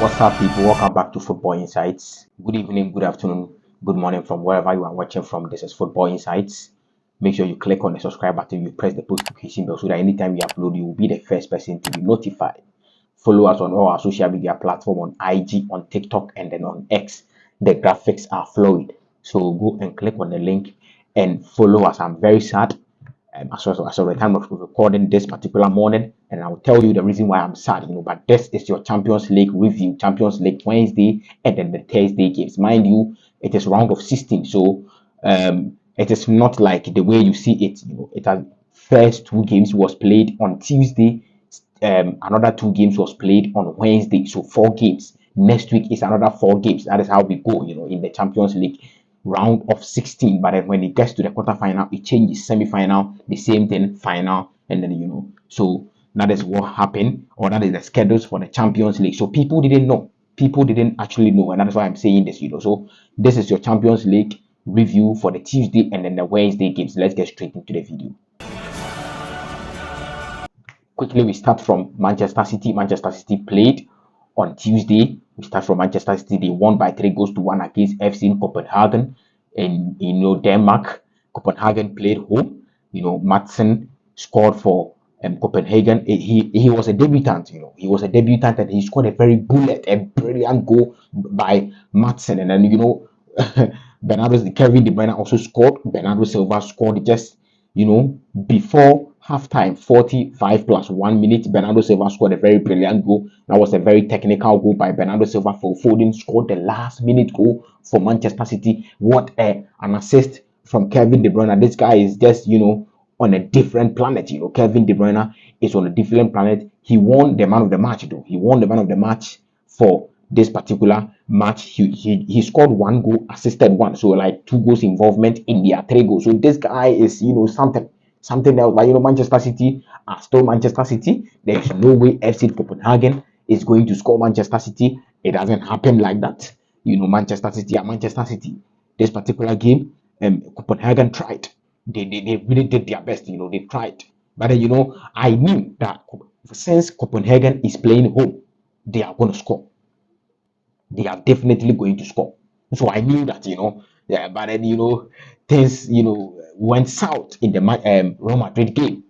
What's up, people? Welcome back to Football Insights. Good evening, good afternoon, good morning from wherever you are watching from. This is Football Insights. Make sure you click on the subscribe button, you press the notification bell so that anytime we upload, you will be the first person to be notified. Follow us on all our social media platform on IG, on TikTok, and then on X. The graphics are flowing. So go and click on the link and follow us. I'm very sad as of the time of recording this particular morning, and I'll tell you the reason why I'm sad. But this is your Champions League review, Champions League Wednesday, and then the Thursday games. Mind you, it is round of 16, so it is not like the way you see it. It has first two games was played on Tuesday, another two games was played on Wednesday, so 4 games. Next week is another 4 games. That is how we go, in the Champions League round of 16. But then when it gets to the quarterfinal, it changes. Semi-final, the same thing, final, and then So that is what happened, or that is the schedules for the Champions League. So people didn't know. People didn't actually know, and that is why I'm saying this. So this is your Champions League review for the Tuesday and then the Wednesday games. Let's get straight into the video. Quickly, we start from Manchester City. Manchester City played on Tuesday. We start from Manchester City. They won by 3-1 against FC Copenhagen in Denmark. Copenhagen played home. Madsen scored for Copenhagen. He was a debutant. He was a debutant and he scored a brilliant goal by Madsen. And then Kevin De Bruyne also scored. Bernardo Silva scored just before halftime, 45 plus 1 minute. Bernardo Silva scored a very brilliant goal. That was a very technical goal by Bernardo Silva. For Foden scored the last minute goal for Manchester City. What an assist from Kevin De Bruyne. This guy is just on a different planet. Kevin De Bruyne is on a different planet. He won the man of the match though. He won the man of the match for this particular match. He scored 1 goal, assisted 1, so like 2 goals involvement in their 3 goals. So this guy is something else. But Manchester City are still Manchester City. There is no way FC Copenhagen is going to score Manchester City. It doesn't happen like that. Manchester City are Manchester City. This particular game, Copenhagen tried. They really did their best. They tried. But I knew that since Copenhagen is playing home, they are going to score. They are definitely going to score. So I knew that, yeah, but then, things, went south in the Real Madrid game.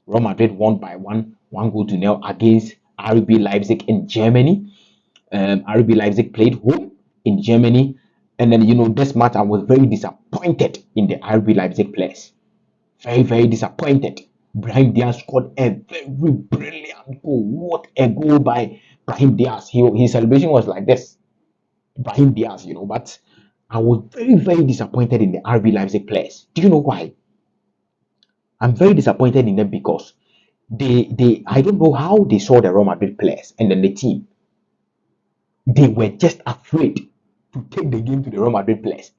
Real Madrid won by one goal to nil against RB Leipzig in Germany. RB Leipzig played home in Germany. And then, this match, I was very disappointed in the RB Leipzig players. Very, very disappointed. Brahim Diaz scored a very brilliant goal. What a goal by Brahim Diaz. His celebration was like this. Brahim Diaz, but I was very, very disappointed in the RB Leipzig players. Do you know why? I'm very disappointed in them because I don't know how they saw the Real Madrid players and then the team. They were just afraid to take the game to the Real Madrid players.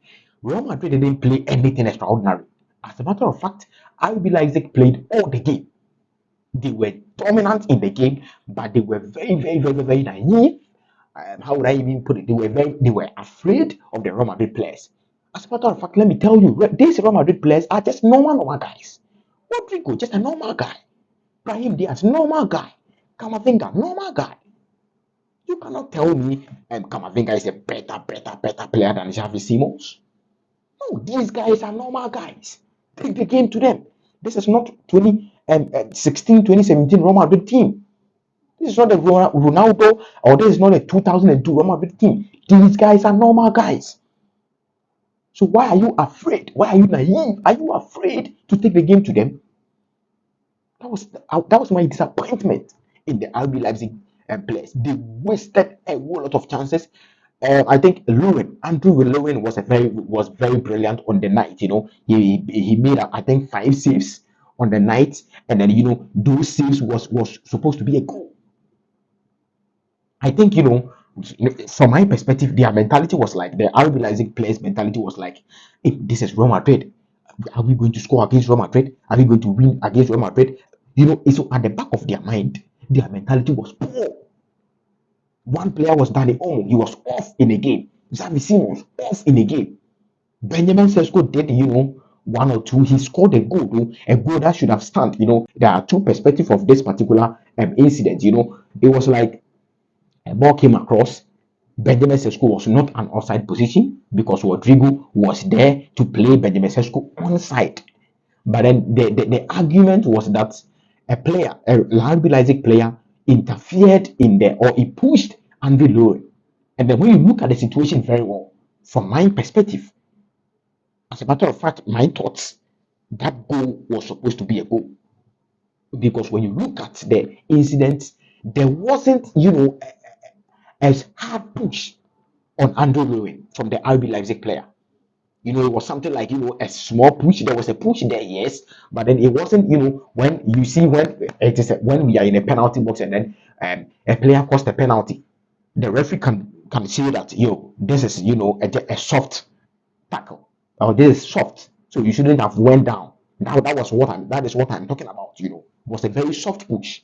Real Madrid didn't play anything extraordinary. As a matter of fact, RB Leipzig played all the game. They were dominant in the game, but they were very, very, very, very naive. How would I even put it? They were afraid of the Real Madrid players. As a matter of fact, let me tell you, these Real Madrid players are just normal guys. Rodrigo, just a normal guy. Brahim Diaz, normal guy. Camavinga, normal guy. You cannot tell me Camavinga is a better player than Xavi Simons. No, these guys are normal guys. Take the game to them. This is not 2017 Real Madrid team. This is not the Ronaldo, or this is not a 2002 Real Madrid team. These guys are normal guys. So why are you afraid? Why are you naive? Are you afraid to take the game to them? That was my disappointment in the RB Leipzig players. They wasted a whole lot of chances. I think Andrew Lewin was very brilliant on the night. He made I think 5 saves on the night, and then those saves was supposed to be a goal. I think from my perspective, their mentality was like the RB Leipzig players' mentality was like, if this is Real Madrid, are we going to score against Real Madrid? Are we going to win against Real Madrid? So at the back of their mind, their mentality was poor. One player was Danny Olmo. He was off in a game. Xavi Simons off in a game. Benjamin Sesko did, 1 or 2. He scored a goal that should have stand. There are two perspectives of this particular incident. It was like A ball came across. Benjamin Sesko was not an offside position because Rodrigo was there to play Benjamin Sesko onside. But then the argument was that a player, a RB Leipzig player, interfered in there or he pushed Andre Lowe. And then when you look at the situation very well, from my perspective, as a matter of fact, my thoughts, that goal was supposed to be a goal. Because when you look at the incident, there wasn't, a hard push on Andre Lowe from the RB Leipzig player. It was something like, a small push. There was a push there, yes, but then it wasn't, when you see when when we are in a penalty box and then a player caused a penalty, the referee can say that, this is, a soft tackle, or this is soft, so you shouldn't have went down. Now that is what I'm talking about. It was a very soft push.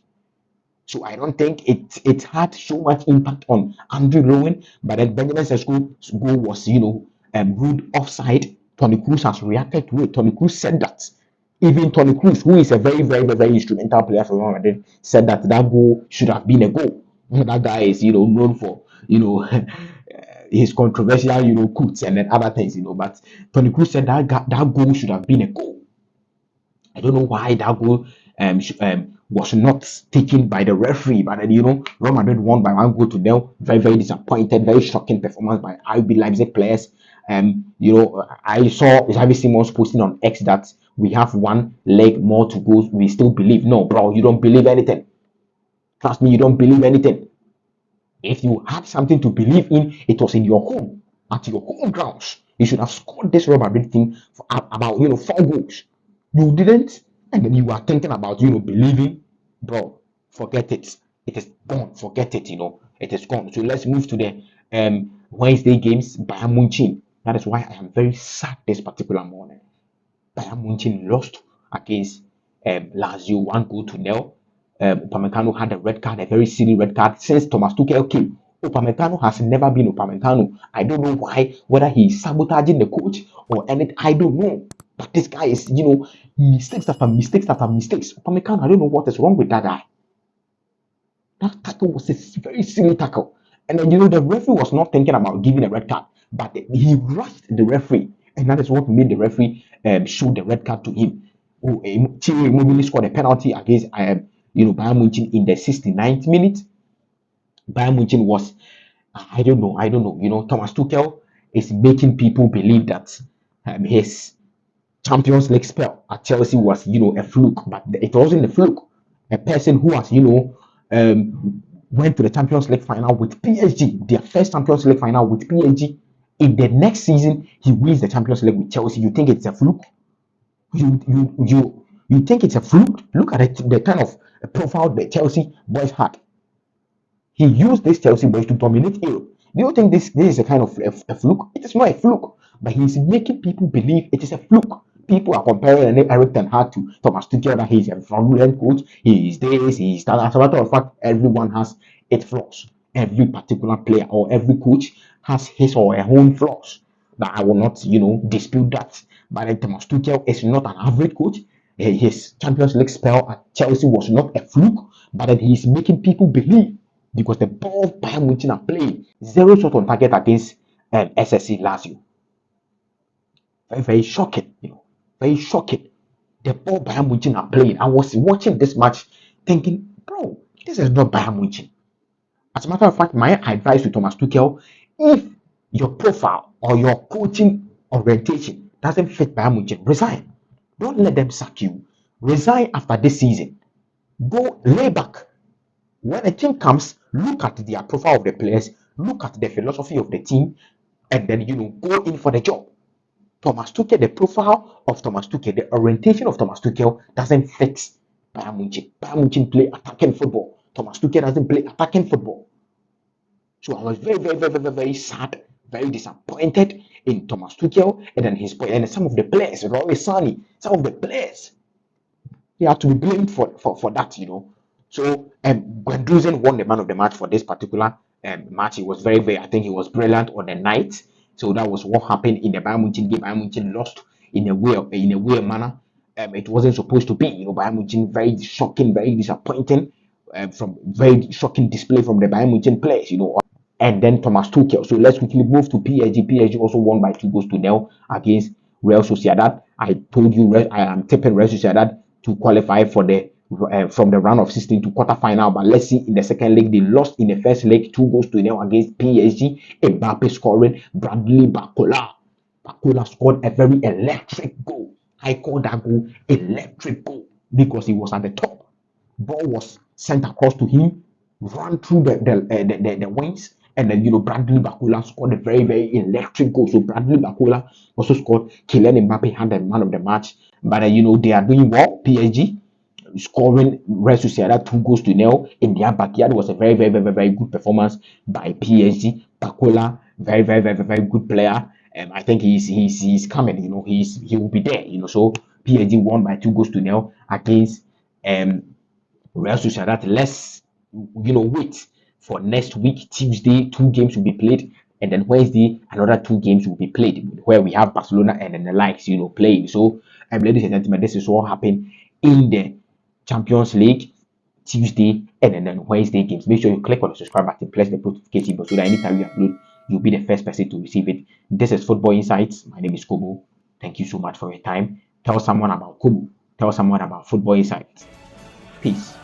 So I don't think it had so much impact on Andrew Rowan, but then Benjamin Sesko's goal was, ruled offside. Tony Cruz has reacted to it. Tony Cruz said that. Even Tony Cruz, who is a very, very, very, very instrumental player for Real Madrid, said that that goal should have been a goal. That guy is, known for, his controversial, quotes and then other things, But Tony Cruz said that goal should have been a goal. I don't know why that goal was not taken by the referee, but then Real Madrid won by 1 goal to 0. Very, very disappointed, very shocking performance by RB Leipzig players. I saw Xavi Simons posting on X that we have one leg more to go. We still believe. No, bro, you don't believe anything. Trust me, you don't believe anything. If you had something to believe in, it was in your home, at your home grounds. You should have scored this Real Madrid team for about 4 goals. You didn't, and then you are thinking about believing, bro. Forget it. It is gone. Forget it. It is gone. So let's move to the Wednesday games. Bayern Munich. That is why I am very sad this particular morning. Bayern Munich lost against Lazio 1 goal to 0. Upamecano had a red card, a very silly red card. Since Thomas Tuchel came, Upamecano has never been Upamecano. I don't know why, whether he's sabotaging the coach or anything. I don't know. But this guy is, mistakes after mistakes after mistakes. Upamecano, I don't know what is wrong with that guy. That tackle was a very silly tackle. And then, the referee was not thinking about giving a red card, but he rushed the referee. And that is what made the referee show the red card to him. Thierry Immobile scored a penalty against Bayern Munich in the 69th minute. Bayern Munich was, I don't know. Thomas Tuchel is making people believe that his Champions League spell at Chelsea was, a fluke, but it wasn't a fluke. A person who has, went to the Champions League final with PSG, their first Champions League final with PSG. In the next season, he wins the Champions League with Chelsea. You think it's a fluke? You think it's a fluke? Look at it, the kind of profile the Chelsea boys had. He used these Chelsea boys to dominate Europe. Do you think this is a kind of a fluke? It is not a fluke, but he's making people believe it is a fluke. People are comparing Eric Ten Hag to Thomas Tuchel, that he's a fraudulent coach. He is this, he is that. As a matter of fact, everyone has its flaws. Every particular player or every coach has his or her own flaws. But I will not, dispute that. But Thomas Tuchel is not an average coach. His Champions League spell at Chelsea was not a fluke, but he's making people believe because the ball Bayern Munich are playing 0 shot on target against SSC Lazio. Very, very shocking, very shocking. The ball Bayern Munich are playing. I was watching this match thinking, bro, this is not Bayern Munich. As a matter of fact, my advice to Thomas Tuchel, if your profile or your coaching orientation doesn't fit Bayern Munich, resign. Don't let them sack you. Resign after this season. Go lay back. When a team comes, look at their profile of the players, look at the philosophy of the team, and then go in for the job. Thomas Tuchel, the profile of Thomas Tuchel, the orientation of Thomas Tuchel doesn't fit Bayern Munich. Bayern Munich play attacking football. Thomas Tuchel doesn't play attacking football. So I was very, very, very, very, very sad, very disappointed in Thomas Tuchel and then his boy and some of the players, Roy Sani, some of the players. They have to be blamed for that, So Guendouzi won the man of the match for this particular match. He was very, very, I think he was brilliant on the night. So that was what happened in the Bayern Munich game. Bayern Munich lost in a weird manner. It wasn't supposed to be. Bayern Munich very shocking, very disappointing. from very shocking display from the Bayern Munich players, and then Thomas Tuchel. So let's quickly move to PSG. PSG also won by 2 goals to 0 against Real Sociedad. I told you I am tipping Real Sociedad to qualify for the from the round of 16 to quarterfinal. But let's see, in the second leg, they lost in the first leg 2 goals to 0 against PSG. Mbappe scoring, Bradley Bacola. Bacola scored a very electric goal. I call that goal electric goal because he was at the top. Ball was sent across to him, ran through the wings, and then Bradley Bacola scored a very very electric goal. So Bradley Bacola also scored. Kylian Mbappe had the man of the match, but they are doing well. PSG scoring Real Sociedad 2 goals to 0 in their backyard was a very very very very good performance by PSG. Bacola, very very very very good player. I think he's coming. He will be there. So PSG won by 2 goals to 0 against Real Sociedad. Let's wait for next week. Tuesday, 2 games will be played, and then Wednesday, another 2 games will be played, where we have Barcelona and then the likes, playing. So, ladies and gentlemen, this is what happened in the Champions League Tuesday and then Wednesday games. Make sure you click on the subscribe button, press the notification bell so that anytime we upload, you'll be the first person to receive it. This is Football Insights. My name is Kobo. Thank you so much for your time. Tell someone about Kobo. Tell someone about Football Insights. Peace.